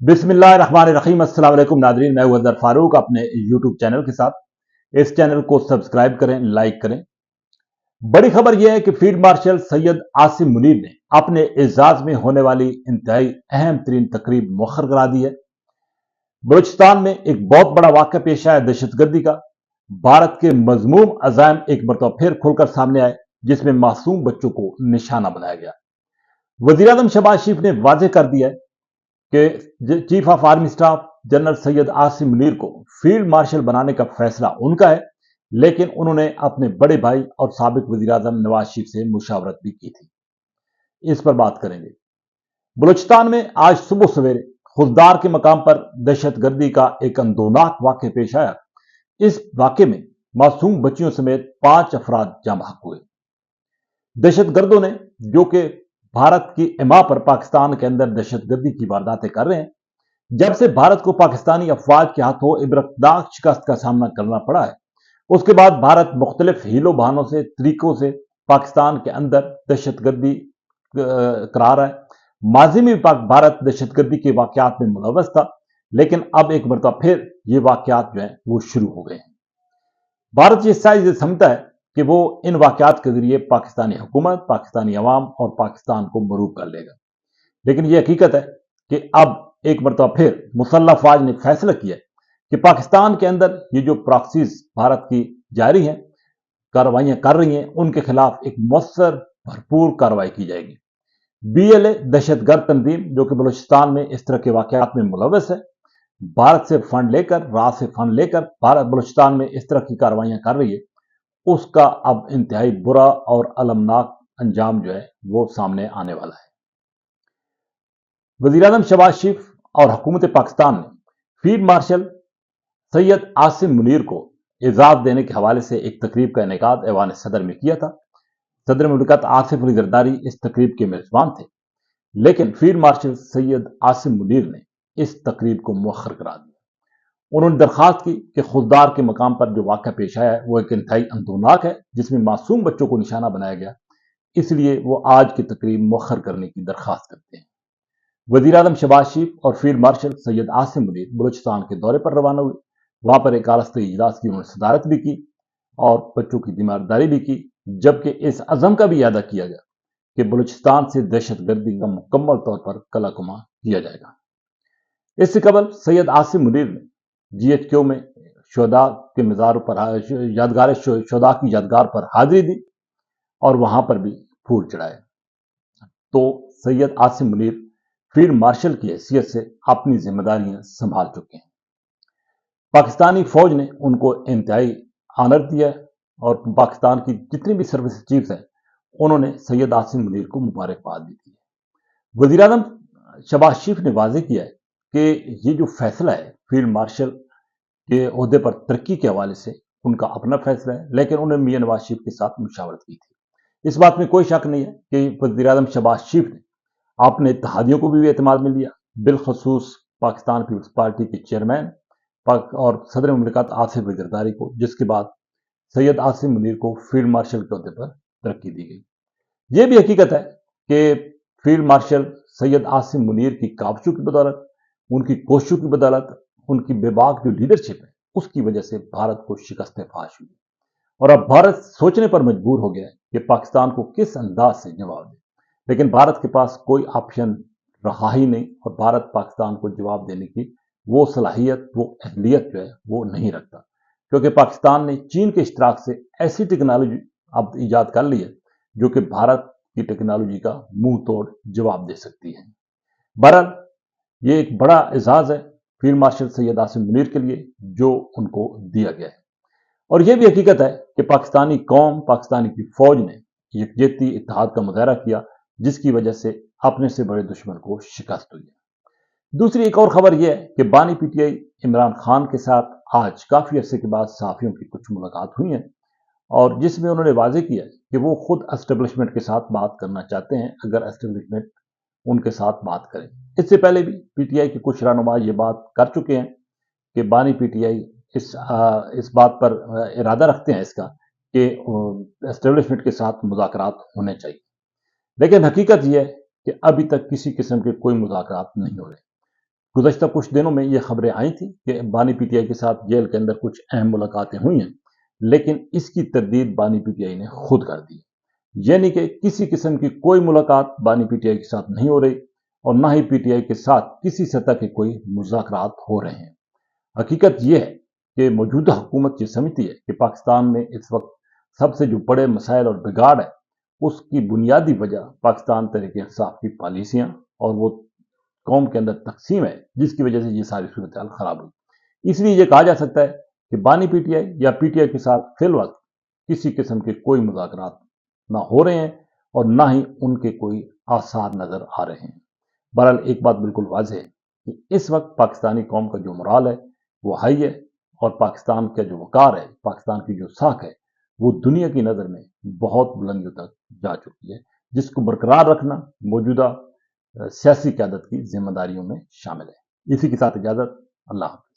बिस्मिल्लाहिर्रहमानिर्रहीम। अस्सलाम वालेकुम नादरीन, मैं अजहर फारूक अपने यूट्यूब चैनल के साथ। इस चैनल को सब्सक्राइब करें, लाइक करें। बड़ी खबर यह है कि फील्ड मार्शल सैयद आसिम मुनीर ने अपने एजाज में होने वाली इंतहाई अहम तरीन तकरीब मुअख्खर करा दी है। बलूचिस्तान में एक बहुत बड़ा वाक़या पेश आया दहशतगर्दी का। भारत के मजमूम अज़ाइम एक मरतबा फिर खुलकर सामने आए, जिसमें मासूम बच्चों को निशाना बनाया गया। वज़ीर आज़म शहबाज शरीफ ने वाज़ेह कर दिया है कि chief of army staff general Syed Asim Munir को फील्ड मार्शल बनाने का फैसला उनका है, लेकिन उन्होंने अपने बड़े भाई और साबिक वज़ीर आज़म नवाज शरीफ से मुशावरत भी की थी। इस पर बात करेंगे। बलूचिस्तान में आज सुबह सवेरे खुलदार के मकाम पर दहशतगर्दी का एक अंदोनाक वाक़या पेश आया। इस वाक़े में मासूम बच्चियों समेत 5 अफराद जाँ बहक हुए। दहशतगर्दों ने, जो कि भारत की इमा पर पाकिस्तान के अंदर दहशतगर्दी की वारदातें कर रहे हैं, जब से भारत को पाकिस्तानी अफवाज के हाथों इबरतनाक शिकस्त का सामना करना पड़ा है, उसके बाद भारत मुख्तलिफ हीलों बहानों से, तरीकों से पाकिस्तान के अंदर दहशतगर्दी करा रहा है। माजी में भारत दहशतगर्दी के वाकयात में मुलव्वस था, लेकिन अब एक मरतबा फिर ये वाकयात जो है वो शुरू हो गए हैं। भारत ये समझता है कि वो इन वाकयात के जरिए पाकिस्तानी हुकूमत, पाकिस्तानी अवाम और पाकिस्तान को मरूब कर लेगा, लेकिन ये हकीकत है कि अब एक मरतबा फिर मुसल्लह अफवाज ने फैसला किया कि पाकिस्तान के अंदर ये जो प्रॉक्सीज भारत की जारी हैं, कार्रवाइयां कर रही हैं, उनके खिलाफ एक मौसर भरपूर कार्रवाई की जाएगी। BLA दहशतगर्द तंजीम, जो कि बलूचिस्तान में इस तरह के वाकयात में मुलव्वस है, भारत से फंड लेकर, रात से फंड लेकर भारत बलूचिस्तान में इस तरह की कार्रवाइयां कर रही है, उसका अब इंतहाई बुरा और अलमनाक अंजाम जो है वो सामने आने वाला है। वज़ीर आज़म शहबाज शरीफ और हुकूमत पाकिस्तान ने फील्ड मार्शल सैयद आसिम मुनीर को एजाज देने के हवाले से एक तकरीब का इनेकाद ऐवान सदर में किया था। सदर मुमलिकत आसिफ अली जरदारी इस तकरीब के मेजबान थे, लेकिन फील्ड मार्शल सैयद आसिम मुनीर ने इस तकरीब को मुअख्खर करा दिया। उन्होंने दरखास्त की कि खुददार के मकाम पर जो वाक़या पेश आया है वो एक इंतहाई अंदोनाक है, जिसमें मासूम बच्चों को निशाना बनाया गया, इसलिए वो आज की तकरीब मुअख्खर करने की दरखास्त करते हैं। वज़ीर आज़म शहबाज शरीफ और फील्ड मार्शल सैयद आसिम मुनीर बलूचिस्तान के दौरे पर रवाना हुए। वहां पर एक आलस्ती इजलास की उन्होंने सदारत भी की और बच्चों की जिम्मेदारी भी की, जबकि इस अज़म का भी अदा किया गया कि बलूचिस्तान से दहशतगर्दी का मुकम्मल तौर पर कलाकुमा किया जाएगा। इससे कबल सैयद आसिम मुनीर ने GHQ में शुहदा के मज़ार पर यादगार शुहदा की यादगार पर हाजिरी दी और वहां पर भी फूल चढ़ाए। तो सैयद आसिम मुनीर फील्ड मार्शल की हैसियत से अपनी जिम्मेदारियां संभाल चुके हैं। पाकिस्तानी फौज ने उनको इंतहाई ऑनर दिया है और पाकिस्तान की जितनी भी सर्विस चीफ्स हैं, उन्होंने सैयद आसिम मुनीर को मुबारकबाद दी थी। वज़ीर आज़म शहबाज शरीफ ने वाज़ेह किया है कि ये जो फैसला है फील्ड मार्शल के ओहदे पर तरक्की के हवाले से, उनका अपना फैसला है, लेकिन उन्होंने मियां नवाज शरीफ के साथ मुशावरत की थी। इस बात में कोई शक नहीं है कि वज़ीर आज़म शहबाज शरीफ ने अपने इत्तेहादियों को भी एतमाद में लिया, बिलखसूस पाकिस्तान पीपल्स पार्टी के चेयरमैन और सदर मुमलिकत आसिफ अली जरदारी को, जिसके बाद सैयद आसिम मुनीर को फील्ड मार्शल के ओहदे पर तरक्की दी गई। यह भी हकीकत है कि फील्ड मार्शल सैयद आसिम मुनीर की काबशों की बदौलत, उनकी कोशिशों की बदौलत, उनकी बेबाक जो लीडरशिप है, उसकी वजह से भारत को शिकस्त फाश हुई और अब भारत सोचने पर मजबूर हो गया है कि पाकिस्तान को किस अंदाज से जवाब दे, लेकिन भारत के पास कोई ऑप्शन रहा ही नहीं और भारत पाकिस्तान को जवाब देने की वो सलाहियत, वो अहलियत जो है वो नहीं रखता, क्योंकि पाकिस्तान ने चीन के इश्तराक से ऐसी टेक्नोलॉजी अब ईजाद कर ली है जो कि भारत की टेक्नोलॉजी का मुंह तोड़ जवाब दे सकती है। बहरहाल ये एक बड़ा एजाज है फील्ड मार्शल सैयद आसिम मुनीर के लिए जो उनको दिया गया है, और यह भी हकीकत है कि पाकिस्तानी कौम, पाकिस्तानी की फौज ने यकजहती इत्तेहाद का मुजाहरा किया, जिसकी वजह से अपने से बड़े दुश्मन को शिकस्त हुई है। दूसरी एक और खबर यह है कि बानी PTI इमरान खान के साथ आज काफी अरसे के बाद सहाफियों की कुछ मुलाकात हुई है और जिसमें उन्होंने वाजे किया कि वो खुद एस्टेब्लिशमेंट के साथ बात करना चाहते हैं, अगर एस्टेब्लिशमेंट उनके साथ बात करें। इससे पहले भी PTI के कुछ रहनुमा ये बात कर चुके हैं कि बानी PTI इस बात पर इरादा रखते हैं इसका कि एस्टेब्लिशमेंट के साथ मुज़ाकरात होने चाहिए, लेकिन हकीकत यह है कि अभी तक किसी किस्म के कोई मुज़ाकरात नहीं हो रहे। गुज़श्ता कुछ दिनों में ये खबरें आई थी कि बानी पीटीआई के साथ जेल के अंदर कुछ अहम मुलाकातें हुई हैं, लेकिन इसकी तरदीद बानी पीटीआई ने खुद कर दी। यानी कि किसी किस्म की कोई मुलाकात बानी पीटीआई के साथ नहीं हो रही और ना ही पीटीआई के साथ किसी सतह के कोई मुज़ाकरात हो रहे हैं। हकीकत यह है कि मौजूदा हुकूमत ये समझती है कि पाकिस्तान में इस वक्त सबसे जो बड़े मसाइल और बिगाड़ है, उसकी बुनियादी वजह पाकिस्तान तहरीक इंसाफ की पॉलिसियां और वो कौम के अंदर तकसीम है, जिसकी वजह से ये सारी सूरत हाल खराब हुई। इसलिए ये कहा जा सकता है कि बानी पीटीआई या पीटीआई के साथ फिल वक्त किसी किस्म के कोई मुज़ाकरात ना हो रहे हैं और ना ही उनके कोई आसार नजर आ रहे हैं। बहरहाल एक बात बिल्कुल वाज़ेह है कि इस वक्त पाकिस्तानी कौम का जो मोराल है वो हाई है और पाकिस्तान का जो वकार है, पाकिस्तान की जो साख है, वो दुनिया की नज़र में बहुत बुलंदियों तक जा चुकी है, जिसको बरकरार रखना मौजूदा सियासी क़यादत की जिम्मेदारियों में शामिल है। इसी के साथ इजाज़त। अल्लाह हाफ़िज़।